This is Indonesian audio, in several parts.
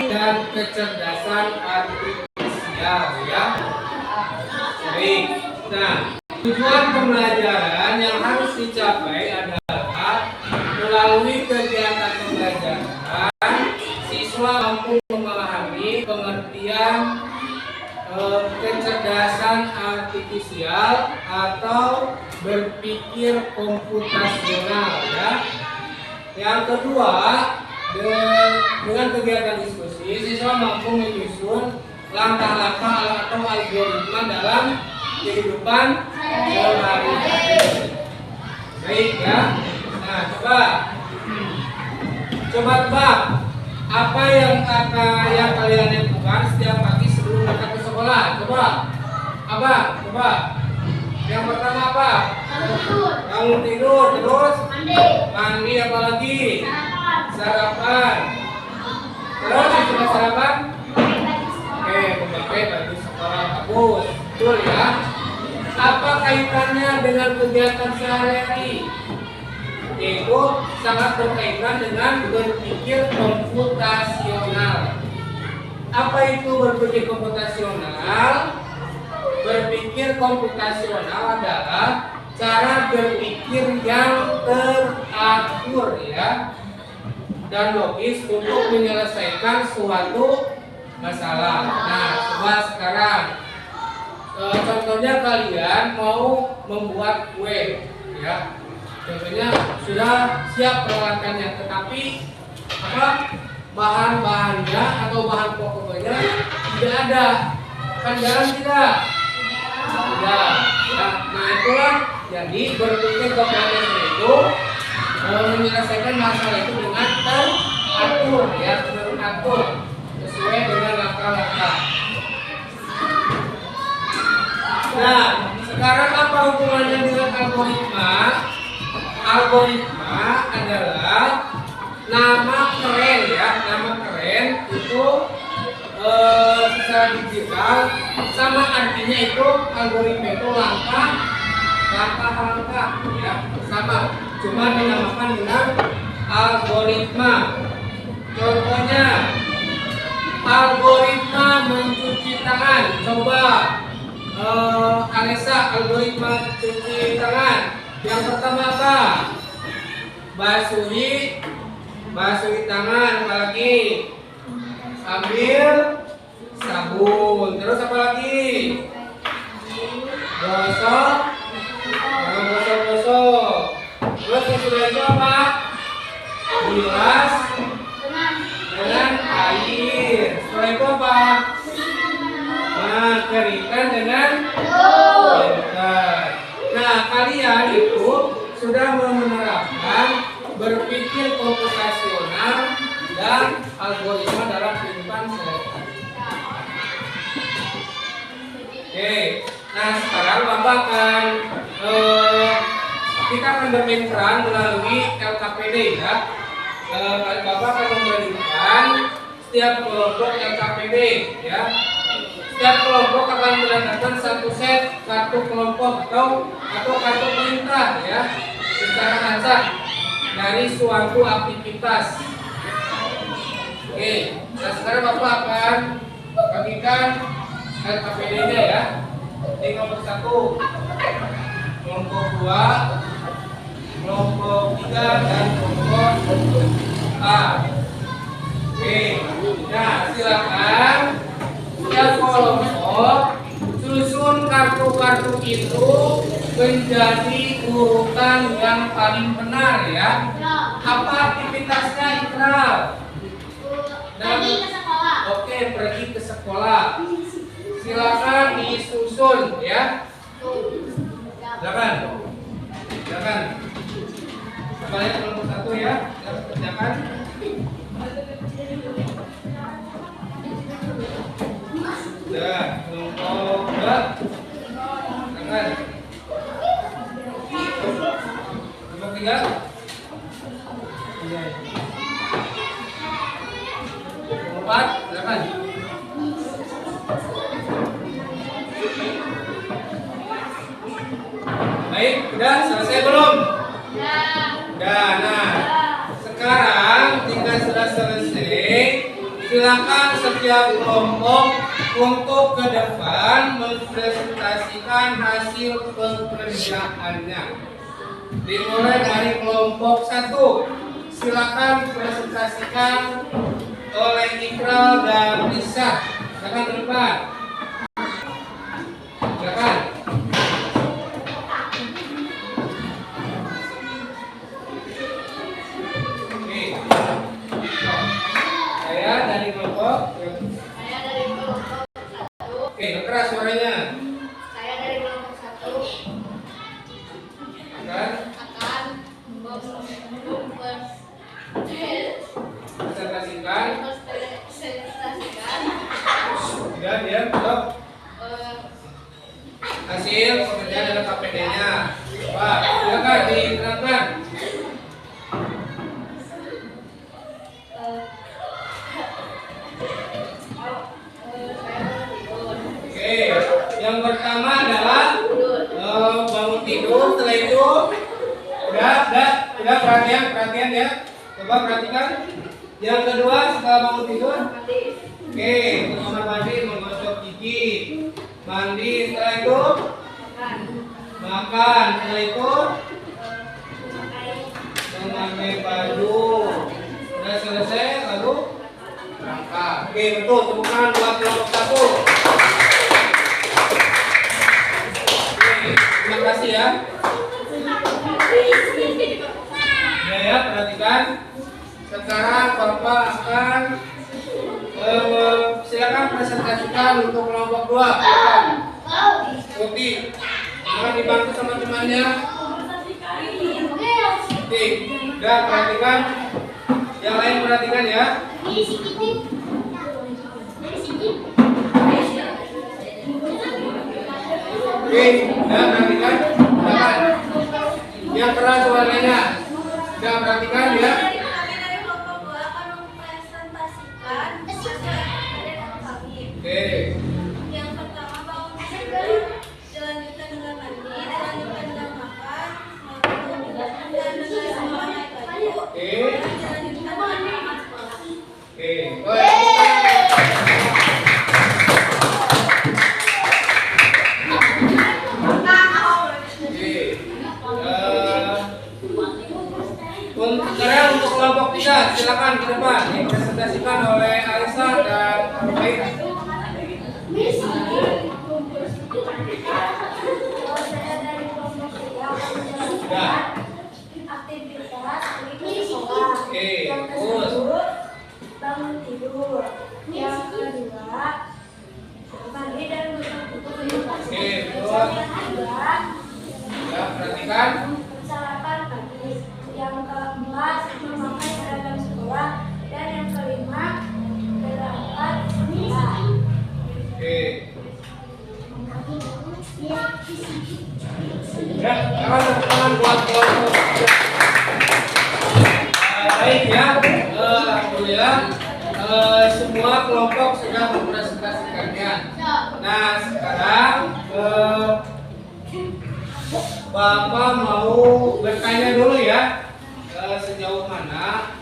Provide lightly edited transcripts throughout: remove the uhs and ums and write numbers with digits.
dan kecerdasan artifisial ya. Baik. Nah, tujuan pembelajaran yang harus dicapai adalah melalui kegiatan pembelajaran siswa mampu memahami pengertian kecerdasan artifisial atau berpikir komputasional ya. Yang kedua, dengan kegiatan diskusi siswa mampu menyusun langkah-langkah atau algoritma dalam kehidupan sehari-hari. Baik ya. Nah, coba tebak apa yang kalian lakukan setiap pagi sebelum berangkat ke sekolah? Coba. Yang pertama apa? Bangun tidur, terus mandi apa lagi? Sarapan. Terus setelah sarapan? Oke, memakai baju sekolah bagus. Betul ya? Apa kaitannya dengan kegiatan sehari-hari? Yaitu sangat berkaitan dengan berpikir komputasional. Apa itu berpikir komputasional? Berpikir komputasional adalah cara berpikir yang teratur ya dan logis untuk menyelesaikan suatu masalah. Nah, coba sekarang contohnya kalian mau membuat kue ya. Contohnya sudah siap peralatannya, tetapi bahan-bahannya atau bahan pokoknya tidak ada. Kan jalan tidak? Tidak. Nah, itulah jadi berpikir komputasional itu menyelesaikan masalah itu dengan teratur ya, teratur sesuai dengan langkah-langkah. Nah, sekarang apa hubungannya dengan algoritma? Algoritma adalah nama keren ya, nama keren itu secara digital sama artinya itu algoritma itu langkah ya, sama, cuma dinamakan dengan algoritma. Contohnya algoritma mencuci tangan. Coba Alexa, algoritma cuci tangan. Yang pertama apa? Basuhi tangan, apalagi ambil sabun, terus apa lagi? Gosok, terus yang sudah itu apa? Bilas dengan air. Setelah itu apa? Nah, keringkan dengan air. Nah, kalian itu sudah menerapkan berpikir komputasional dan algoritma dalam kehidupan sehari-hari. Oke, nah sekarang Bapak akan kita akan bermain peran melalui LKPD ya. Bapak akan memberikan setiap kelompok LKPD ya. Setiap kelompok akan mendapatkan satu set kartu kelompok atau kartu perintah ya secara acak dari suatu aktivitas. Oke, nah sekarang Bapak akan bagikan LKPD-nya ya. Di kelompok 1, kelompok 2, kelompok 3 dan kelompok 4. Oke, nah silakan setiap kelompok susun kartu-kartu itu menjadi urutan yang paling benar ya. Apa aktivitasnya Ikral? Pergi ke sekolah. Oke, pergi ke sekolah. Silakan disusun ya. Silakan. Coba lihat kelompok 1 ya. Kita kerjakan. Sudah, kelompok 2. Silakan. Kelompok 3. Kelompok 4, silakan. Baik, udah selesai belum? Udah. Nah, sekarang jika sudah selesai, Silakan setiap kelompok untuk ke depan mempresentasikan hasil pekerjaannya. Dimulai dari kelompok 1. Silakan presentasikan oleh Ikral dan Lisa. Silakan ke depan. Silakan. Oke. Saya dari kelompok 1. Oke, keras suaranya. Saya dari kelompok 1 akan presentasikan. Tidak, dia belum. Hasil pekerjaan dalam KPD-nya. Pak, silakan diterangkan. Oke, yang pertama adalah bangun tidur. Setelah itu udah perhatian ya. Coba perhatikan. Yang kedua setelah bangun tidur, oke, kamar mandi, menggosok gigi, mandi. Setelah itu makan. Setelah itu memakai baju. Sudah selesai lalu berangkat. Oke, betul. Tepuk tangan buat kelompok 1. Oke, terima kasih ya. Ya, perhatikan. Sekarang Bapak akan silakan presentasikan untuk kelompok 2. Oke, jangan dibantu sama temannya. Oke, udah perhatikan. Yang lain perhatikan ya. Oke, udah perhatikan. Yang keras suaranya. Udah perhatikan ya. Oke. Yang pertama bangun tidur, dilanjutkan dengan mandi, dilanjutkan dengan makan, dan dengan memakai baju, dilanjutkan dengan berangkat sekolah. Oke. Sekarang untuk kelompok 3, silakan ke depan dipresentasikan oleh Alisa dan Romain. Aktivitas ini sekolah. Yang kedua bangun tidur. Yang kedua mandi dan gosok gigi. Yang kedua Ya, perhatikan. sarapan pagi. Yang keempat memakai seragam sekolah. Dan yang kelima berangkat sekolah. Oke. Ya, sekarang tepuk tangan buat kelompok. Baik ya, alhamdulillah semua kelompok sudah mempresentasikannya. Nah, sekarang Bapak mau bertanya dulu ya, sejauh mana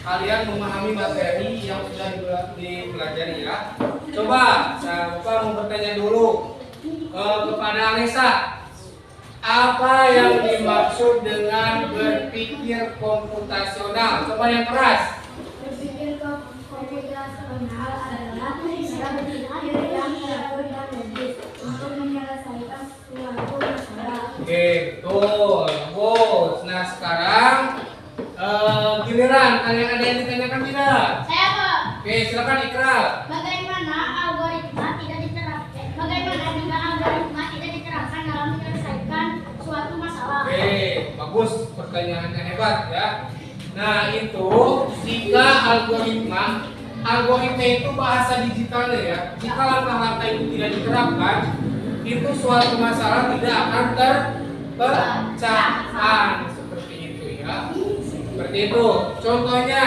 kalian memahami materi yang sudah dipelajari ya. Coba, Bapak mau bertanya dulu kepada Alisa. Apa yang dimaksud dengan berpikir komputasional? Coba yang keras. Berpikir komputasional adalah cara berpikir yang teratur dan logis untuk menyelesaikan suatu masalah. Oke, betul. Bagus. Nah, sekarang giliran kalian ada yang ditanyakan tidak? Saya Pak. Oke, silakan Ikral. Bagaimana algoritma tidak diterapkan? Bagaimana jika algoritma tidak diterapkan dalam menyelesaikan suatu masalah? Oke, bagus, pertanyaannya hebat ya. Nah, itu jika algoritma itu bahasa digitalnya ya. Jika langkah-langkah itu tidak diterapkan, itu suatu masalah tidak akan terpecahkan seperti itu ya. Seperti itu. Contohnya,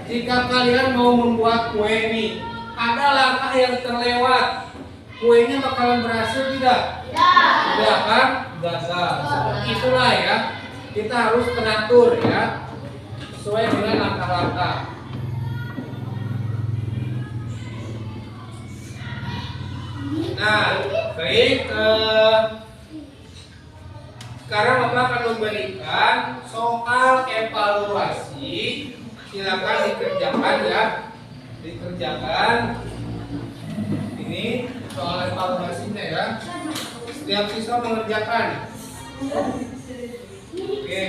jika kalian mau membuat kue nih, ada langkah yang terlewat, kuenya bakalan berhasil tidak? Tidak akan gagal. Seperti itulah ya. Kita harus teratur ya, sesuai dengan langkah-langkah. Baik, sekarang Bapak akan memberikan soal evaluasi. Silakan dikerjakan ya. Dikerjakan. Ini soal evaluasinya ya. Setiap siswa mengerjakan. Oke.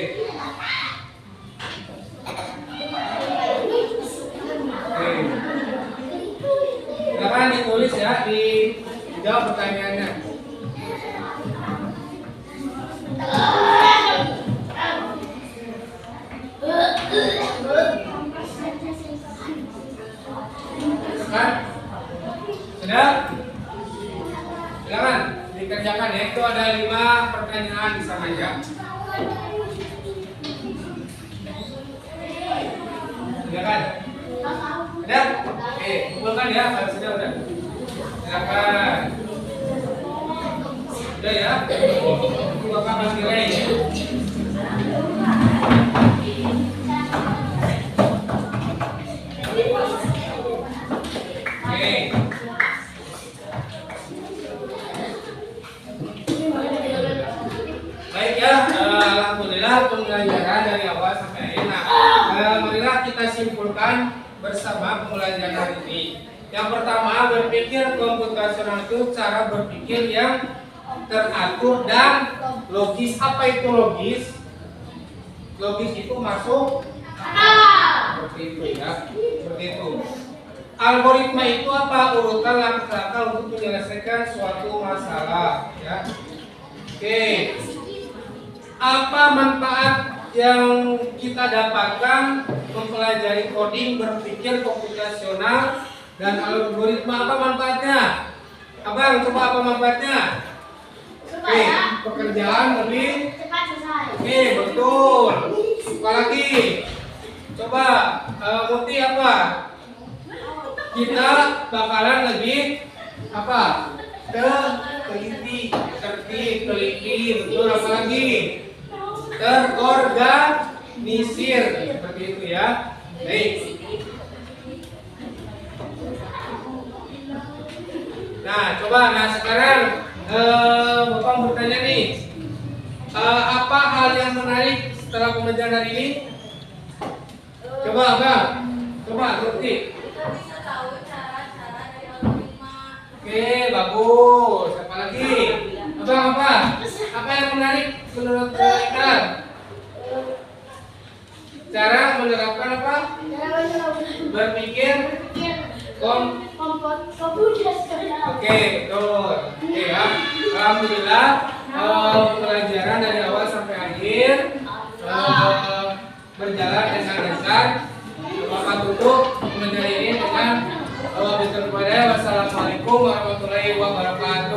Oke. Silakan ditulis ya, dijawab pertanyaannya. Silakan. Sudah? Silakan dikerjakan ya. Itu ada 5 pertanyaan di sana ya. Silakan. Ada? Oke, kumpulkan ya kalau sudah udah. Silakan. Sudah ya. Bapak akan nilai ya. Oke. Baik ya, alhamdulillah pembelajaran dari awal sampai akhir. Nah, marilah kita simpulkan bersama pembelajaran hari ini. Yang pertama, berpikir komputasional itu cara berpikir yang teratur dan logis. Apa itu logis? Logis itu masuk seperti itu ya, seperti itu. Algoritma itu apa? Urutan langkah-langkah untuk menyelesaikan suatu masalah ya. Oke. Apa manfaat yang kita dapatkan mempelajari coding, berpikir komputasional dan algoritma? Apa manfaatnya? Abang, coba apa manfaatnya? Oke, pekerjaan lebih cepat selesai. Oke, betul. Apalagi? Coba Muti apa? Kita bakalan lebih apa? Teliti, tertib, teliti, betul. Apalagi? Terorganisir, seperti itu ya. Baik. Nah, coba. Nah, sekarang Bapak bertanya nih, apa hal yang menarik setelah pembelajaran hari ini? Coba, Abang. Coba, Ruti. Kita bisa tahu cara-cara dari algoritma. Oke, bagus. Apa lagi? Abang, apa? Apa yang menarik menurut kita? Cara menerapkan apa? Berpikir Oke, betul. Oke ya. Alhamdulillah pelajaran dari awal sampai akhir berjalan dengan lancar. Bapak tutup pembelajaran ini dengan wassalamualaikum warahmatullahi wabarakatuh.